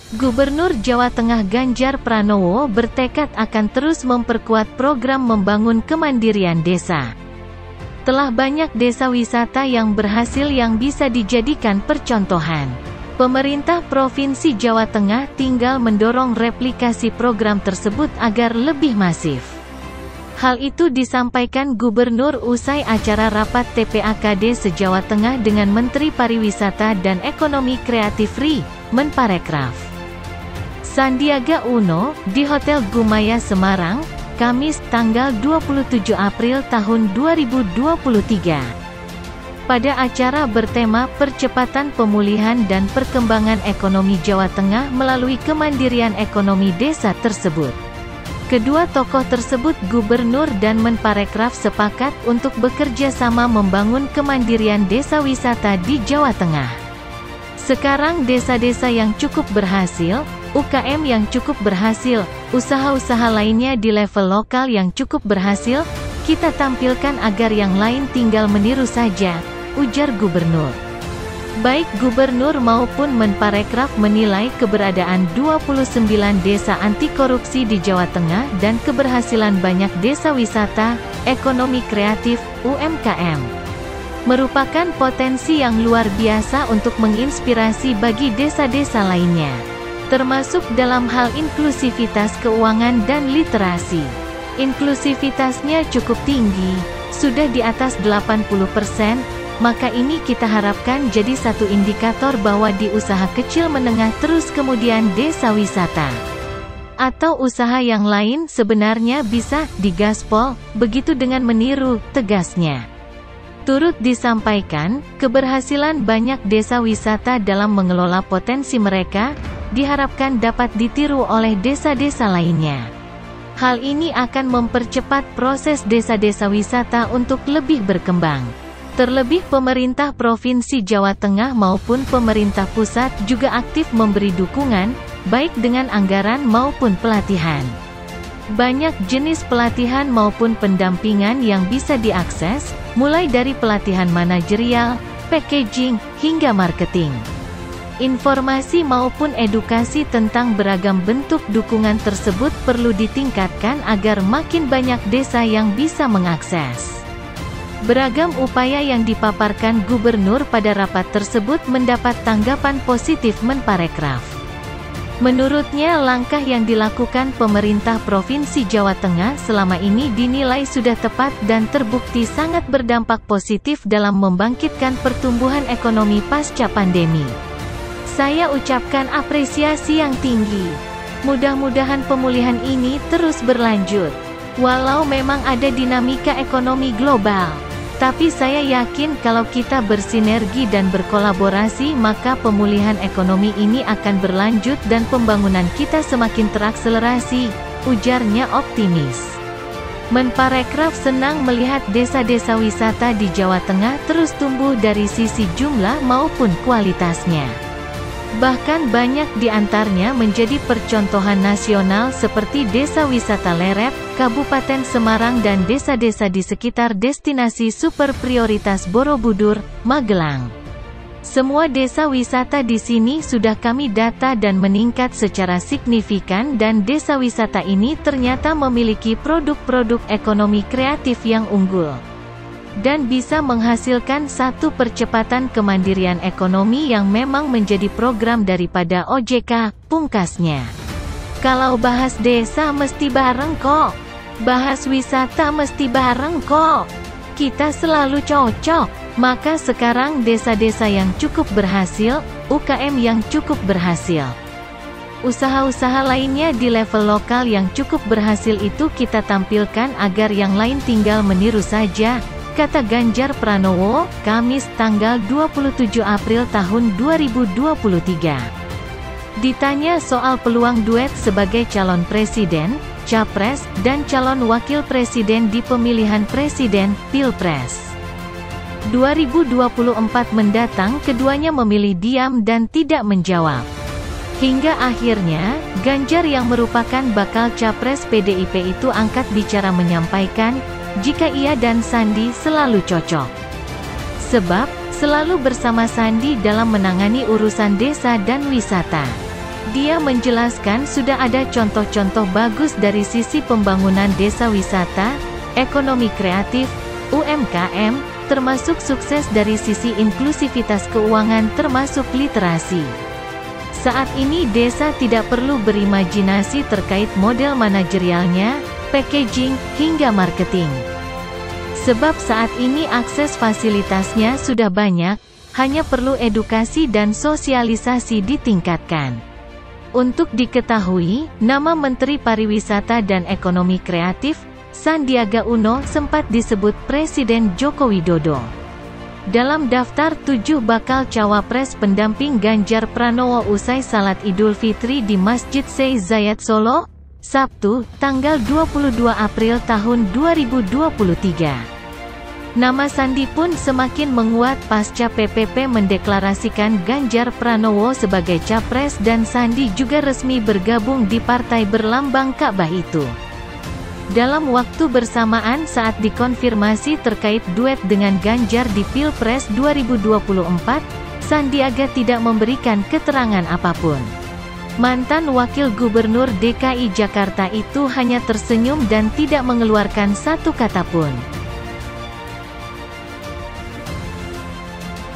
Gubernur Jawa Tengah Ganjar Pranowo bertekad akan terus memperkuat program membangun kemandirian desa. Telah banyak desa wisata yang berhasil yang bisa dijadikan percontohan. Pemerintah Provinsi Jawa Tengah tinggal mendorong replikasi program tersebut agar lebih masif. Hal itu disampaikan Gubernur usai acara rapat TPAKD se-Jawa Tengah dengan Menteri Pariwisata dan Ekonomi Kreatif RI, Menparekraf Sandiaga Uno, di Hotel Gumaya Semarang, Kamis tanggal 27 April tahun 2023. Pada acara bertema Percepatan Pemulihan dan Perkembangan Ekonomi Jawa Tengah melalui Kemandirian Ekonomi Desa tersebut. Kedua tokoh tersebut Gubernur dan Menparekraf sepakat untuk bekerja sama membangun kemandirian desa wisata di Jawa Tengah. Sekarang desa-desa yang cukup berhasil, UKM yang cukup berhasil, usaha-usaha lainnya di level lokal yang cukup berhasil, kita tampilkan agar yang lain tinggal meniru saja, ujar Gubernur. Baik Gubernur maupun Menparekraf menilai keberadaan 29 desa anti korupsi di Jawa Tengah dan keberhasilan banyak desa wisata, ekonomi kreatif, UMKM. Merupakan potensi yang luar biasa untuk menginspirasi bagi desa-desa lainnya. Termasuk dalam hal inklusivitas keuangan dan literasi. Inklusivitasnya cukup tinggi, sudah di atas 80%, maka ini kita harapkan jadi satu indikator bahwa di usaha kecil menengah terus kemudian desa wisata. Atau usaha yang lain sebenarnya bisa digaspol, begitu dengan meniru, tegasnya. Turut disampaikan, keberhasilan banyak desa wisata dalam mengelola potensi mereka, diharapkan dapat ditiru oleh desa-desa lainnya. Hal ini akan mempercepat proses desa-desa wisata untuk lebih berkembang. Terlebih pemerintah Provinsi Jawa Tengah maupun pemerintah pusat juga aktif memberi dukungan, baik dengan anggaran maupun pelatihan. Banyak jenis pelatihan maupun pendampingan yang bisa diakses, mulai dari pelatihan manajerial, packaging, hingga marketing. Informasi maupun edukasi tentang beragam bentuk dukungan tersebut perlu ditingkatkan agar makin banyak desa yang bisa mengakses. Beragam upaya yang dipaparkan Gubernur pada rapat tersebut mendapat tanggapan positif Menparekraf. Menurutnya langkah yang dilakukan pemerintah Provinsi Jawa Tengah selama ini dinilai sudah tepat dan terbukti sangat berdampak positif dalam membangkitkan pertumbuhan ekonomi pasca pandemi. Saya ucapkan apresiasi yang tinggi. Mudah-mudahan pemulihan ini terus berlanjut. Walau memang ada dinamika ekonomi global, tapi saya yakin kalau kita bersinergi dan berkolaborasi maka pemulihan ekonomi ini akan berlanjut dan pembangunan kita semakin terakselerasi, ujarnya optimis. Menparekraf senang melihat desa-desa wisata di Jawa Tengah terus tumbuh dari sisi jumlah maupun kualitasnya. Bahkan banyak di antaranya menjadi percontohan nasional seperti Desa Wisata Lerep, Kabupaten Semarang dan desa-desa di sekitar destinasi super prioritas Borobudur, Magelang. Semua desa wisata di sini sudah kami data dan meningkat secara signifikan dan desa wisata ini ternyata memiliki produk-produk ekonomi kreatif yang unggul. Dan bisa menghasilkan satu percepatan kemandirian ekonomi yang memang menjadi program daripada OJK, pungkasnya. Kalau bahas desa mesti bareng kok. Bahas wisata mesti bareng kok. Kita selalu cocok. Maka sekarang desa-desa yang cukup berhasil, UKM yang cukup berhasil. Usaha-usaha lainnya di level lokal yang cukup berhasil itu kita tampilkan agar yang lain tinggal meniru saja, kata Ganjar Pranowo, Kamis tanggal 27 April tahun 2023. Ditanya soal peluang duet sebagai calon presiden, capres, dan calon wakil presiden di pemilihan presiden, Pilpres 2024 mendatang, keduanya memilih diam dan tidak menjawab. Hingga akhirnya, Ganjar yang merupakan bakal capres PDIP itu angkat bicara menyampaikan, jika ia dan Sandi selalu cocok. Sebab, selalu bersama Sandi dalam menangani urusan desa dan wisata. Dia menjelaskan sudah ada contoh-contoh bagus dari sisi pembangunan desa wisata, ekonomi kreatif, UMKM, termasuk sukses dari sisi inklusivitas keuangan termasuk literasi. Saat ini desa tidak perlu berimajinasi terkait model manajerialnya, packaging, hingga marketing. Sebab saat ini akses fasilitasnya sudah banyak, hanya perlu edukasi dan sosialisasi ditingkatkan. Untuk diketahui, nama Menteri Pariwisata dan Ekonomi Kreatif, Sandiaga Uno sempat disebut Presiden Joko Widodo dalam daftar 7 bakal cawapres pendamping Ganjar Pranowo usai salat Idul Fitri di Masjid Syekh Zayed Solo, Sabtu, tanggal 22 April tahun 2023. Nama Sandi pun semakin menguat pasca PPP mendeklarasikan Ganjar Pranowo sebagai capres dan Sandi juga resmi bergabung di partai berlambang Ka'bah itu. Dalam waktu bersamaan saat dikonfirmasi terkait duet dengan Ganjar di Pilpres 2024, Sandiaga tidak memberikan keterangan apapun. Mantan Wakil Gubernur DKI Jakarta itu hanya tersenyum dan tidak mengeluarkan satu kata pun.